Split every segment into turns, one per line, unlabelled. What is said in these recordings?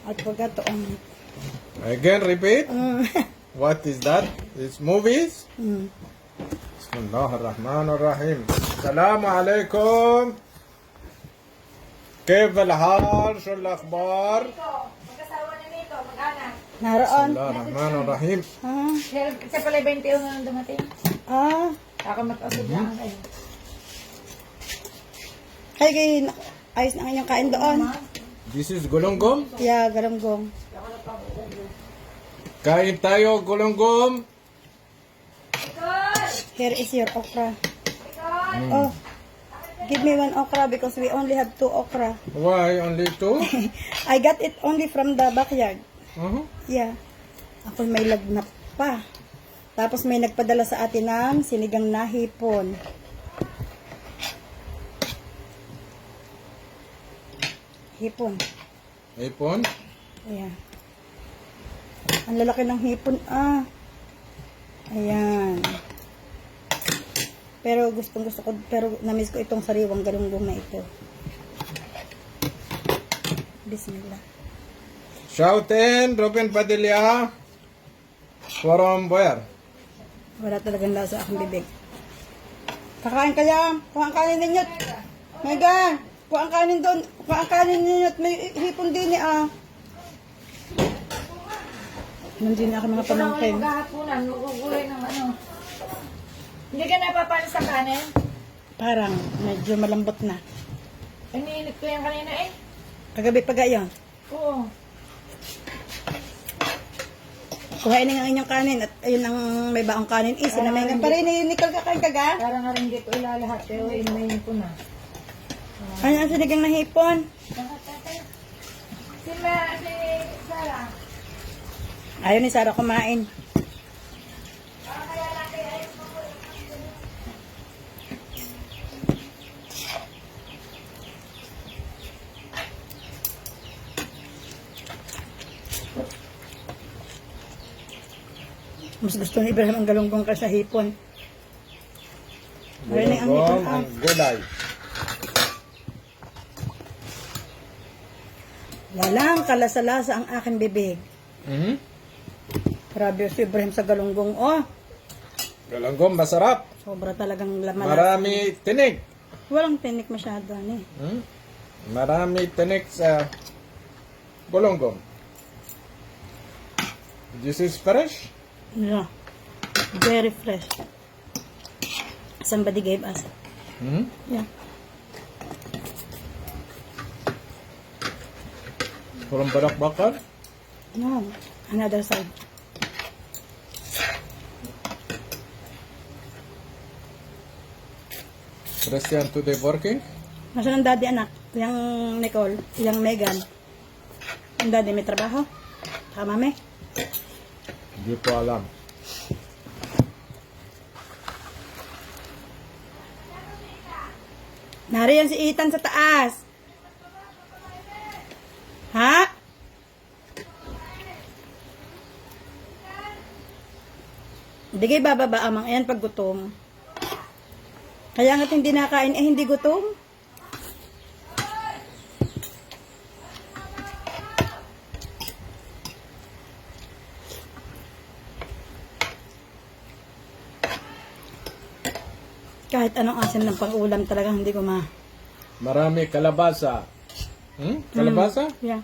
I forgot to on it.
Again, repeat. What is that? It's movies.
Mm.
بسم الله الرحمن الرحيم. السلام عليكم. كيف الحال؟ شو الأخبار؟
Magkasawa na nito, mag-anak.
بسم
Naroon.
الله الرحمن الرحيم.
Ah.
Siya pala 21 na nang dumating.
Ah.
Ako mag-asod lang kayo.
Kaya ayos na ang inyong kain doon.
This is gulunggong.
Yeah, galanggong.
Kain tayo gulunggong.
Here is your okra. Oh. Give me one okra because we only have 2 okra.
Why only two?
I got it only from the backyard.
Uh-huh.
Yeah. Ako may lagnat pa. Tapos may nagpadala sa atin ng sinigang na hipon. Hipon.
Ipon.
Ayan. Ang lalaki ng hipon. Ah. Ayan. Pero gustong gusto ko, pero namiss ko itong sariwang galunggong na ito. Bismillah.
Shout in, Ruben Padilla. From where?
Wala talagang lasa akong bibig. Kakain kaya. Kuha ang kanin ninyo. Megan, kuha ang kanin doon. Kuha ang kanin ninyo. May hipon din ah. Nandun na ako mga pamangkin.
Maghahapunan, magugulay ng ano. Hindi ka napapalis sa kanin?
Parang medyo malambot na.
Iniinit ko yan kanina eh.
Kagabi pa gayon.
Oo.
Kuhain na ang inyong kanin at ayun ang may baong kanin. Isa na may nga pa rin. Nicole kakain ka ga?
Parang nga rin dito ilalahat pero inumin ko na.
Ano ang sinigang na hipon?
Si Sarah.
Ayaw ni Sarah kumain. Mas gusto ni Ibrahim ang galunggong ka sa hipon. Marinig ang hipon
Gulunggong
ah.
and gulay.
Walang kalasa-lasa ang aking bibig.
Mm-hmm.
Grabe si Ibrahim sa galunggong. Oh,
Gulunggong masarap.
sobra talagang laman.
Marami tinik.
Walang tinik masyado. Ano eh.
Hmm? Marami tinik sa gulunggong. This is fresh.
Yeah. Very fresh. Somebody gave us.
Hmm?
Yeah.
From Balakbakan.
No. Another side.
Christian today working.
Nasaan ang daddy anak? Yung Nicole. Yung Megan. Ang daddy may trabaho? Saka mami?
Hindi ko alam.
Nariyan si Ethan sa taas. Ha? Hindi kayo bababa amang yan pag gutom. Kaya nga't hindi nakain eh hindi gutom. Kahit anong asin ng pang-ulam talagang hindi ko
Marami kalabasa. Hmm? Kalabasa?
Yeah.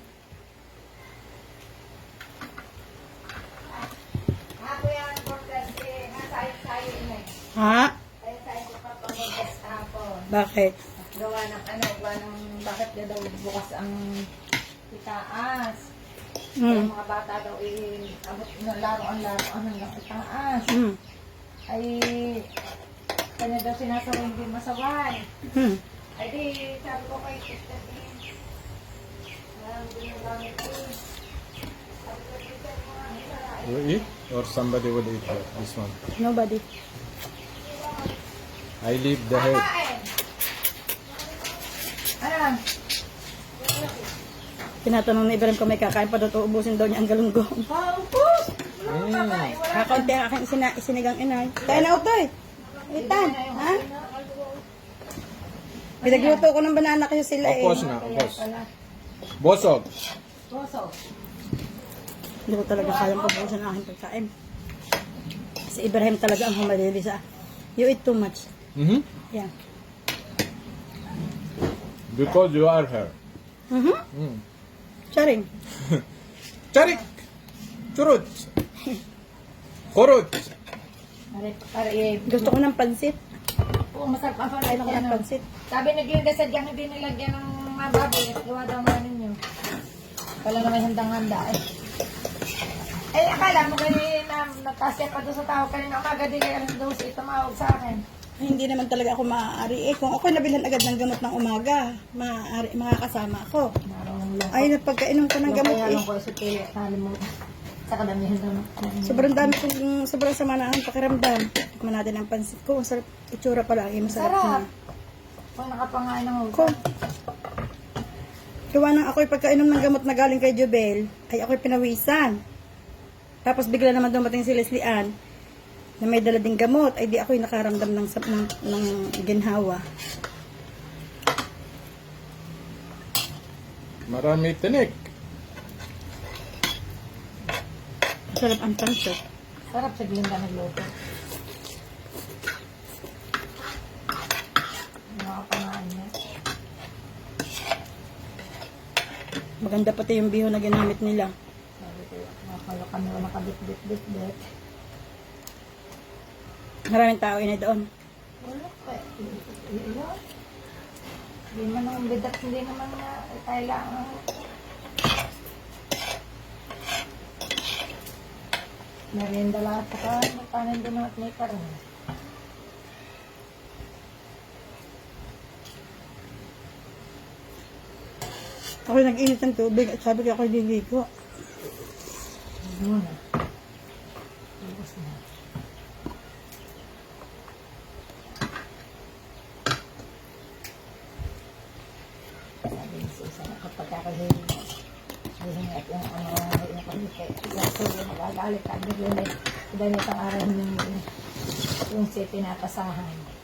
Ako yan, kasi nasayo-sayo inay.
Ha?
Sayo-sayo ko pa pag-ugas hapon.
Bakit?
Gawa ng gawa ng bakit na daw bukas ang itaas. Kaya mga bata daw abot ng laruan hanggang itaas.
Hmm.
Ay, kanya daw sinasaway hindi masaway.
Hmm.
Ay di, sabi ko kay Sister din. Ginagamit ko. Sabi ko, Sister, mga sarap.
You eat? Or somebody would eat this one?
Nobody.
I leave the head.
Ano?
Tinatanong ni Ibrahim kung may kakain pa doon, ubusin daw niya ang galunggong.
Paupos!
Kakaunti ang aking isinigang inay. Tayo na utoy. Itan, ha? Pinagluto ko ng banana kasi sila eh.
Upos na, upos. Bosog.
Poso.
Hindi ko talaga kayang pabusan ang aking pagkain. Si Ibrahim talaga ang humalili sa, you eat too much.
Mm-hmm.
Yeah.
Because you are her.
Mm-hmm.
Mm.
Charing.
Charik! Churut! Korut!
Gusto ko ng pansit.
Oo, masarap ang
Kaya
pansit
ko
yan.
ng
oh.
pansit.
Sabi naglagay sa diyang hindi nilagyan ng mga baboy. At gawa daw nga ninyo. Wala na may handang-handa eh. Eh, akala mo kanina, natasya pa doon sa tao. Kanina umaga din kayo alas 12, tumawag sa akin.
Ay, hindi naman talaga ako maaari. Eh, kung ako nabilhan agad ng gamot ng umaga, maaari, makakasama ako.
Marunong lang.
Ay, napagkainom ko ng gamot
Kaya
eh.
lang ko sa pili at nakalimutan. Sa kadamihan daw.
Sobrang dami kong, sobrang sama na ang pakiramdam. Tikman natin ang pansit ko. Ang sarap, itsura pala. Eh, masarap
Sarap.
na.
Kung nakapangain ng
Ko.
utak.
Gawa nang ako'y pagkainom ng gamot na galing kay Jubel, ay ako'y pinawisan. Tapos bigla naman dumating si Leslie Ann, na may dala ding gamot, ay di ako'y nakaramdam ng ginhawa.
Marami tinik.
Sarap ang pansit.
Sarap sa Glinda nagluto. Nakapangain niya.
Maganda pati yung bihon na ginamit nila.
Sabi ko, nakakala kami wala kabit-bit-bit-bit.
Maraming tao ina doon.
Wala pa. Hindi man ang bidat, hindi naman na kailangan. Merienda lahat pa ka, magkanan doon at may karoon.
Ako'y nag-init ng tubig at sabi ko ako'y liligo.
Muna. Tapos na. Sabi ni Susan, kapag hihingat yung yung pamikay. Kasi magagalit ka. Dahil itong araw yung siya pinapasahan.